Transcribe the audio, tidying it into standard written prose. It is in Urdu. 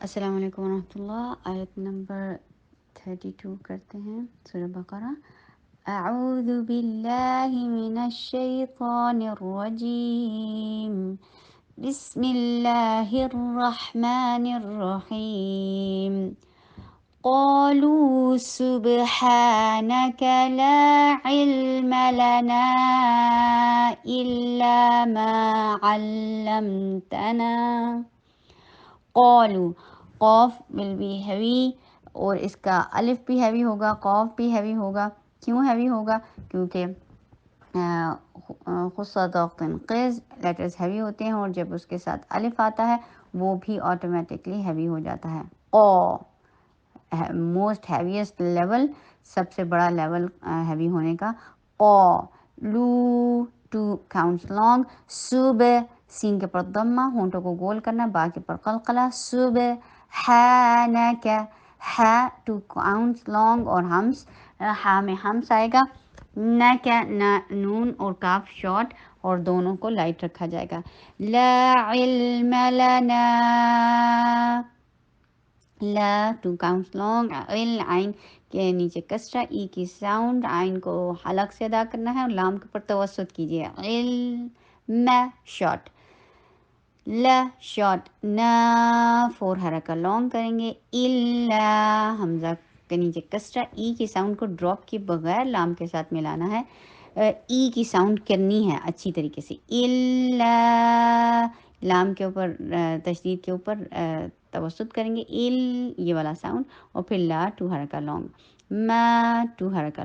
السلام علیکم ورحمۃ اللہ. آیت نمبر 32 کرتے ہیں سورہ بقرہ. اعوذ باللہ من الشیطان الرجیم. بسم اللہ الرحمن الرحیم. قالوا سبحانك لا علم لنا إلا ما علمتنا. قالوا قوف ول بی ہیوی اور اس کا الف بھی ہیوی ہوگا، قوف بھی ہیوی ہوگا. کیوں ہیوی ہوگا؟ کیونکہ خصہ قز لیٹرز ہیوی ہوتے ہیں اور جب اس کے ساتھ الف آتا ہے وہ بھی آٹومیٹکلی ہیوی ہو جاتا ہے. قو موسٹ ہیویسٹ لیول، سب سے بڑا لیول ہیوی ہونے کا. قو لو ٹو کاؤنٹس لانگ. صبح سین کے پر ضمہ، ہونٹوں کو گول کرنا، با کے پر قلقلہ. سبحانک ہا ٹو کاؤنٹس لانگ اور ہمس، ہا میں ہمس آئے گا. نون اور کاف شارٹ اور دونوں کو لائٹ رکھا جائے گا. لا علم لنا، لا ٹو کاؤنٹس لانگ. عین کے نیچے کسرہ، ای کی ساؤنڈ عین کو حلق سے ادا کرنا ہے اور لام کے اوپر توسط کیجیے. علم شارٹ، لا شارٹ. نا فور حرکہ لانگ کریں گے. الا حمزہ کے نیچے کسرہ، ای کی ساؤنڈ کو ڈراپ کے بغیر لام کے ساتھ ملانا ہے. ای کی ساؤنڈ کرنی ہے اچھی طریقے سے. الا لام کے اوپر تشدید کے اوپر توسط کریں گے. یہ والا ساؤنڈ اور پھر لا ٹو حرکہ لانگ. ما ٹو حرکہ